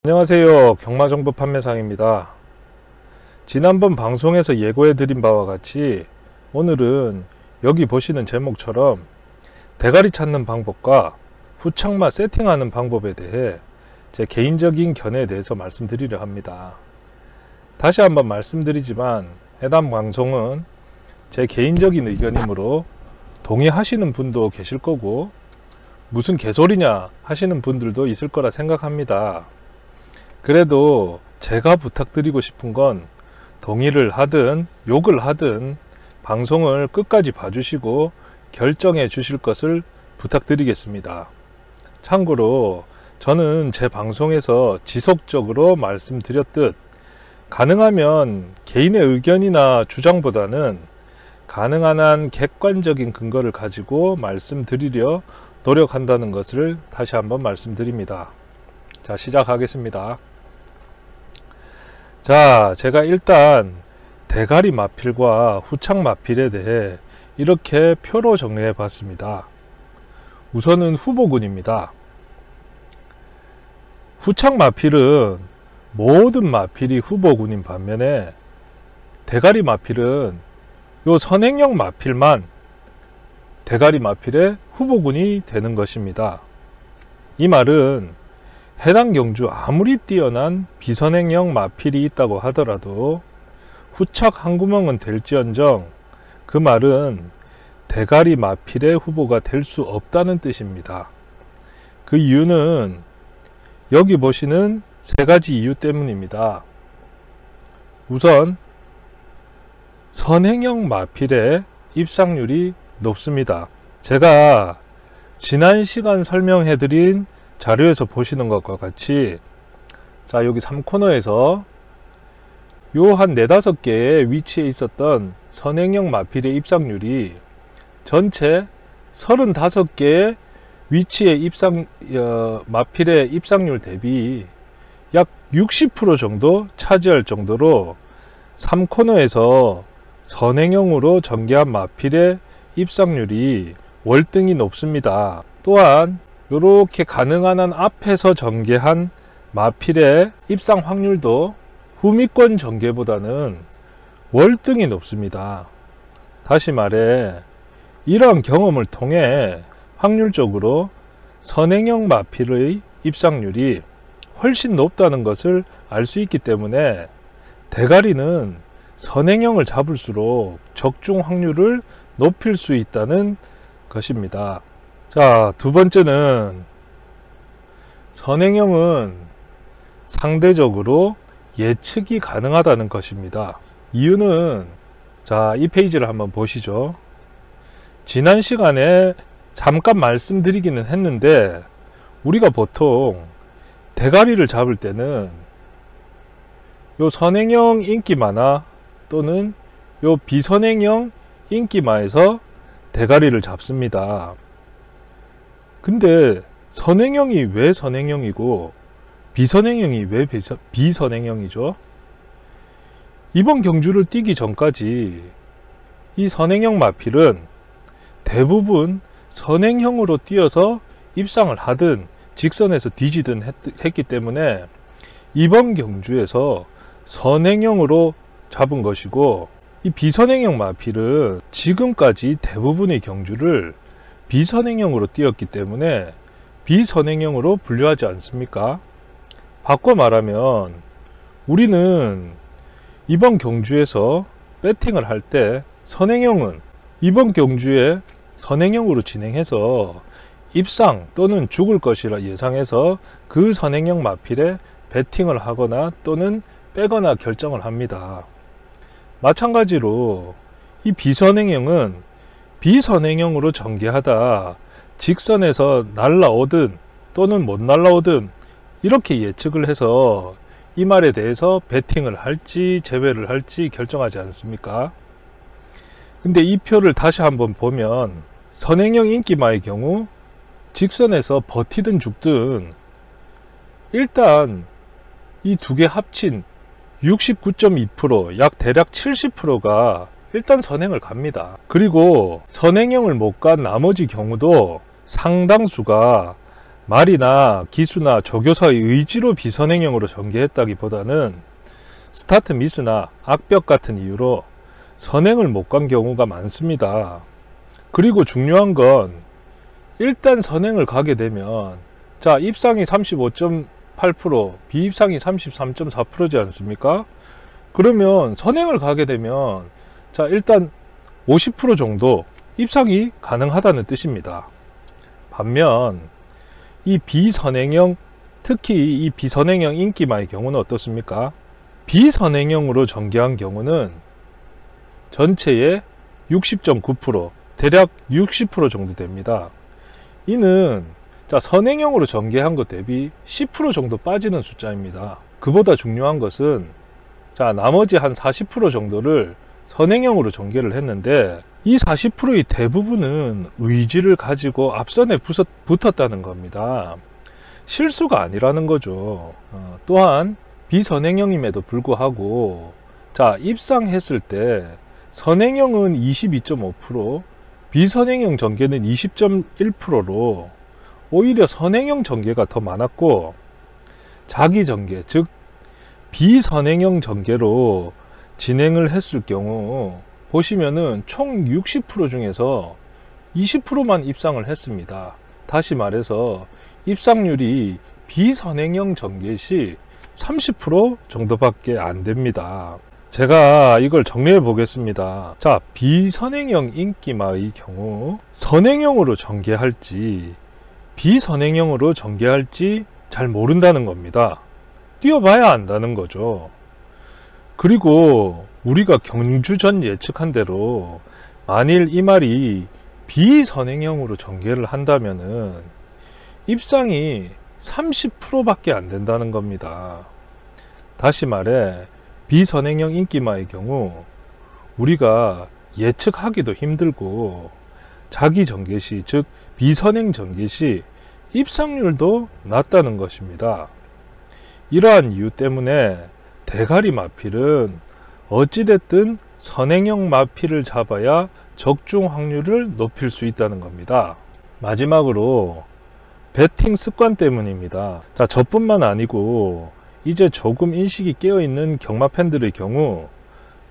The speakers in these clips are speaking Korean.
안녕하세요. 경마정보 판매상입니다. 지난번 방송에서 예고해 드린 바와 같이 오늘은 여기 보시는 제목처럼 대가리 찾는 방법과 후착마 세팅하는 방법에 대해 제 개인적인 견해에 대해서 말씀드리려 합니다. 다시 한번 말씀드리지만 해당 방송은 제 개인적인 의견이므로 동의하시는 분도 계실 거고 무슨 개소리냐 하시는 분들도 있을 거라 생각합니다. 그래도 제가 부탁드리고 싶은 건 동의를 하든 욕을 하든 방송을 끝까지 봐주시고 결정해 주실 것을 부탁드리겠습니다. 참고로 저는 제 방송에서 지속적으로 말씀드렸듯 가능하면 개인의 의견이나 주장보다는 가능한 한 객관적인 근거를 가지고 말씀드리려 노력한다는 것을 다시 한번 말씀드립니다. 자, 시작하겠습니다. 자, 제가 일단 대가리 마필과 후착 마필에 대해 이렇게 표로 정리해 봤습니다. 우선은 후보군입니다. 후착 마필은 모든 마필이 후보군인 반면에 대가리 마필은 요 선행형 마필만 대가리 마필의 후보군이 되는 것입니다. 이 말은 해당 경주 아무리 뛰어난 비선행형 마필이 있다고 하더라도 후착 한 구멍은 될지언정 그 말은 대가리 마필의 후보가 될 수 없다는 뜻입니다. 그 이유는 여기 보시는 세 가지 이유 때문입니다. 우선 선행형 마필의 입상률이 높습니다. 제가 지난 시간 설명해 드린 자료에서 보시는 것과 같이 자, 여기 3코너에서 요 한 4-5개의 위치에 있었던 선행형 마필의 입상률이 전체 35개의 위치의 마필의 입상률 대비 약 60% 정도 차지할 정도로 3코너에서 선행형으로 전개한 마필의 입상률이 월등히 높습니다. 또한 이렇게 가능한 한 앞에서 전개한 마필의 입상 확률도 후미권 전개보다는 월등히 높습니다. 다시 말해 이러한 경험을 통해 확률적으로 선행형 마필의 입상률이 훨씬 높다는 것을 알 수 있기 때문에 대가리는 선행형을 잡을수록 적중 확률을 높일 수 있다는 것입니다. 자, 두 번째는 선행형은 상대적으로 예측이 가능하다는 것입니다. 이유는 자, 이 페이지를 한번 보시죠. 지난 시간에 잠깐 말씀드리기는 했는데 우리가 보통 대가리를 잡을 때는 요 선행형 인기마나 또는 요 비선행형 인기마에서 대가리를 잡습니다. 근데 선행형이 왜 선행형이고 비선행형이 왜 비선행형이죠? 이번 경주를 뛰기 전까지 이 선행형 마필은 대부분 선행형으로 뛰어서 입상을 하든 직선에서 뒤지든 했기 때문에 이번 경주에서 선행형으로 잡은 것이고, 이 비선행형 마필은 지금까지 대부분의 경주를 비선행형으로 뛰었기 때문에 비선행형으로 분류하지 않습니까? 바꿔 말하면 우리는 이번 경주에서 배팅을 할 때 선행형은 이번 경주에 선행형으로 진행해서 입상 또는 죽을 것이라 예상해서 그 선행형 마필에 배팅을 하거나 또는 빼거나 결정을 합니다. 마찬가지로 이 비선행형은 비선행형으로 전개하다 직선에서 날라오든 또는 못 날라오든 이렇게 예측을 해서 이 말에 대해서 배팅을 할지 제외를 할지 결정하지 않습니까? 근데 이 표를 다시 한번 보면 선행형 인기마의 경우 직선에서 버티든 죽든 일단 이 두 개 합친 69.2% 약 대략 70%가 일단 선행을 갑니다. 그리고 선행형을 못 간 나머지 경우도 상당수가 말이나 기수나 조교사의 의지로 비선행형으로 전개했다기보다는 스타트 미스나 악벽 같은 이유로 선행을 못 간 경우가 많습니다. 그리고 중요한 건 일단 선행을 가게 되면 자, 입상이 35.8%, 비입상이 33.4%지 않습니까? 그러면 선행을 가게 되면 자, 일단 50% 정도 입상이 가능하다는 뜻입니다. 반면 이 비선행형, 특히 이 비선행형 인기마의 경우는 어떻습니까? 비선행형으로 전개한 경우는 전체의 60.9%, 대략 60% 정도 됩니다. 이는 자, 선행형으로 전개한 것 대비 10% 정도 빠지는 숫자입니다. 그보다 중요한 것은 자, 나머지 한 40% 정도를 선행형으로 전개를 했는데 이 40%의 대부분은 의지를 가지고 앞선에 붙었다는 겁니다. 실수가 아니라는 거죠. 또한 비선행형임에도 불구하고 자, 입상했을 때 선행형은 22.5%, 비선행형 전개는 20.1%로 오히려 선행형 전개가 더 많았고 자기 전개, 즉 비선행형 전개로 진행을 했을 경우 보시면은 총 60% 중에서 20%만 입상을 했습니다. 다시 말해서 입상률이 비선행형 전개 시 30% 정도밖에 안 됩니다. 제가 이걸 정리해 보겠습니다. 자, 비선행형 인기마의 경우 선행형으로 전개할지 비선행형으로 전개할지 잘 모른다는 겁니다. 뛰어봐야 안다는 거죠. 그리고 우리가 경주전 예측한 대로 만일 이 말이 비선행형으로 전개를 한다면은 입상이 30%밖에 안 된다는 겁니다. 다시 말해 비선행형 인기마의 경우 우리가 예측하기도 힘들고 자기 전개 시, 즉 비선행 전개 시 입상률도 낮다는 것입니다. 이러한 이유 때문에 대가리 마필은 어찌됐든 선행형 마필을 잡아야 적중 확률을 높일 수 있다는 겁니다. 마지막으로 배팅 습관 때문입니다. 자, 저뿐만 아니고 이제 조금 인식이 깨어있는 경마 팬들의 경우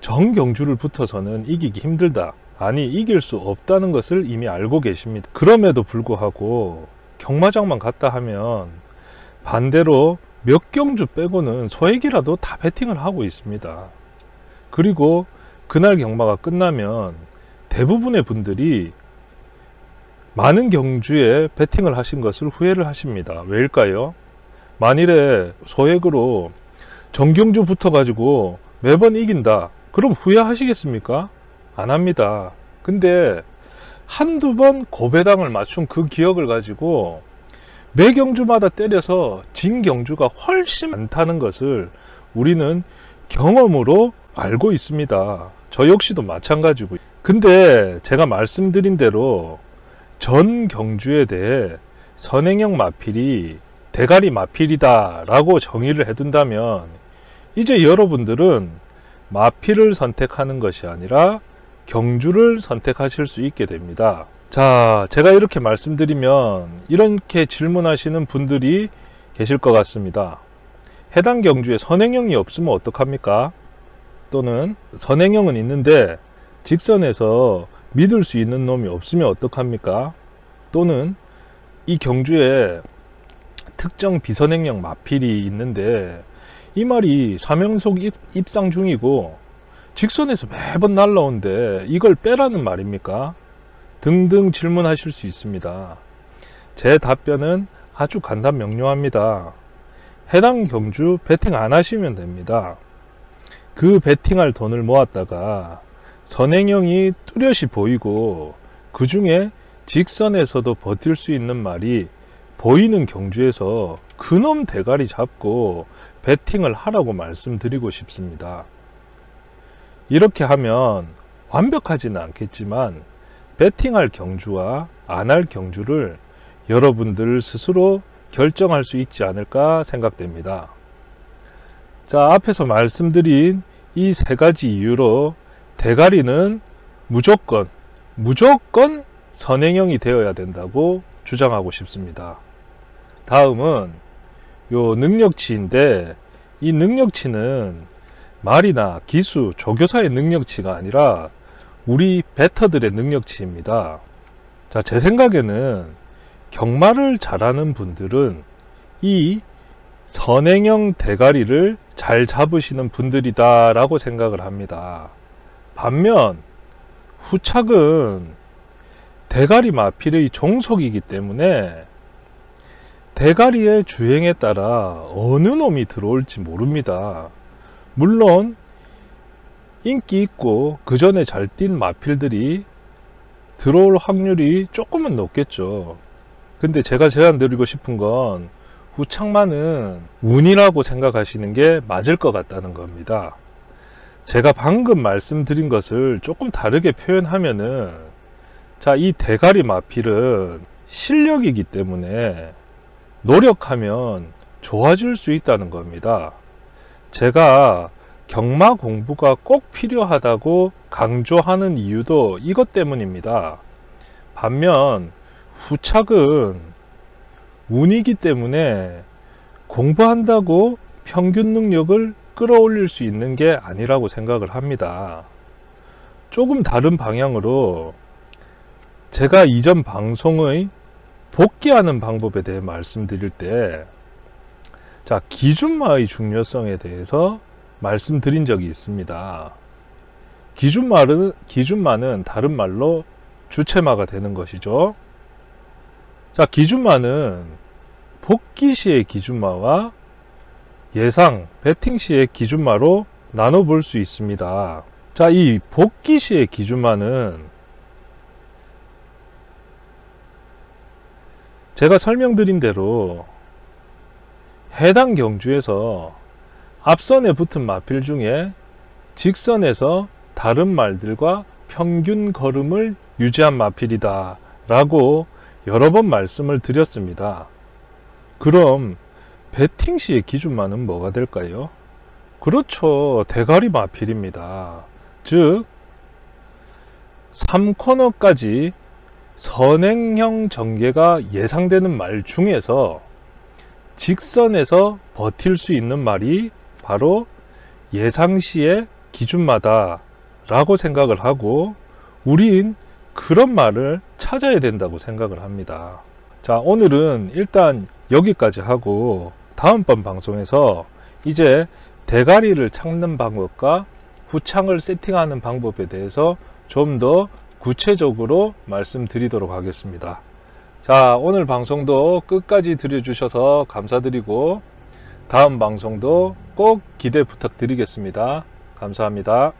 정경주를 붙어서는 이기기 힘들다, 아니 이길 수 없다는 것을 이미 알고 계십니다. 그럼에도 불구하고 경마장만 갔다 하면 반대로 몇 경주 빼고는 소액이라도 다 배팅을 하고 있습니다. 그리고 그날 경마가 끝나면 대부분의 분들이 많은 경주에 배팅을 하신 것을 후회를 하십니다. 왜일까요? 만일에 소액으로 정경주 붙어 가지고 매번 이긴다, 그럼 후회하시겠습니까? 안 합니다. 근데 한두 번 고배당을 맞춘 그 기억을 가지고 매 경주마다 때려서 진 경주가 훨씬 많다는 것을 우리는 경험으로 알고 있습니다. 저 역시도 마찬가지고. 근데 제가 말씀드린 대로 전 경주에 대해 선행형 마필이 대가리 마필이다 라고 정의를 해둔다면 이제 여러분들은 마필을 선택하는 것이 아니라 경주를 선택하실 수 있게 됩니다. 자, 제가 이렇게 말씀드리면 이렇게 질문하시는 분들이 계실 것 같습니다. 해당 경주에 선행형이 없으면 어떡합니까? 또는 선행형은 있는데 직선에서 믿을 수 있는 놈이 없으면 어떡합니까? 또는 이 경주에 특정 비선행형 마필이 있는데 이 말이 3연속 입상 중이고 직선에서 매번 날라오는데 이걸 빼라는 말입니까? 등등 질문하실 수 있습니다. 제 답변은 아주 간단 명료합니다. 해당 경주 배팅 안 하시면 됩니다. 그 배팅할 돈을 모았다가 선행형이 뚜렷이 보이고 그 중에 직선에서도 버틸 수 있는 말이 보이는 경주에서 그놈 대가리 잡고 배팅을 하라고 말씀드리고 싶습니다. 이렇게 하면 완벽하지는 않겠지만 배팅할 경주와 안 할 경주를 여러분들 스스로 결정할 수 있지 않을까 생각됩니다. 자, 앞에서 말씀드린 이 세 가지 이유로 대가리는 무조건 선행형이 되어야 된다고 주장하고 싶습니다. 다음은 요 능력치인데, 이 능력치는 말이나 기수, 조교사의 능력치가 아니라 우리 배터들의 능력치입니다. 자, 제 생각에는 경마를 잘하는 분들은 이 선행형 대가리를 잘 잡으시는 분들이다 라고 생각을 합니다. 반면 후착은 대가리 마필의 종속이기 때문에 대가리의 주행에 따라 어느 놈이 들어올지 모릅니다. 물론 인기 있고 그 전에 잘 뛴 마필들이 들어올 확률이 조금은 높겠죠. 근데 제가 제안 드리고 싶은 건 후착만은 운이라고 생각하시는 게 맞을 것 같다는 겁니다. 제가 방금 말씀드린 것을 조금 다르게 표현하면은, 자, 이 대가리 마필은 실력이기 때문에 노력하면 좋아질 수 있다는 겁니다. 제가 경마 공부가 꼭 필요하다고 강조하는 이유도 이것 때문입니다. 반면 후착은 운이기 때문에 공부한다고 평균 능력을 끌어올릴 수 있는 게 아니라고 생각을 합니다. 조금 다른 방향으로 제가 이전 방송의 복귀하는 방법에 대해 말씀드릴 때, 자, 기준마의 중요성에 대해서 말씀드린 적이 있습니다. 기준마는 다른 말로 주체마가 되는 것이죠. 자, 기준마는 복귀 시의 기준마와 예상, 배팅 시의 기준마로 나눠 볼 수 있습니다. 자, 이 복귀 시의 기준마는 제가 설명드린 대로 해당 경주에서 앞선에 붙은 마필 중에 직선에서 다른 말들과 평균 걸음을 유지한 마필이다 라고 여러 번 말씀을 드렸습니다. 그럼 배팅 시의 기준만은 뭐가 될까요? 그렇죠, 대가리 마필입니다. 즉 3코너까지 선행형 전개가 예상되는 말 중에서 직선에서 버틸 수 있는 말이 바로 예상시의 기준마다 라고 생각을 하고, 우린 그런 말을 찾아야 된다고 생각을 합니다. 자, 오늘은 일단 여기까지 하고 다음번 방송에서 이제 대가리를 찾는 방법과 후창을 세팅하는 방법에 대해서 좀 더 구체적으로 말씀드리도록 하겠습니다. 자, 오늘 방송도 끝까지 들어주셔서 감사드리고 다음 방송도 꼭 기대 부탁드리겠습니다. 감사합니다.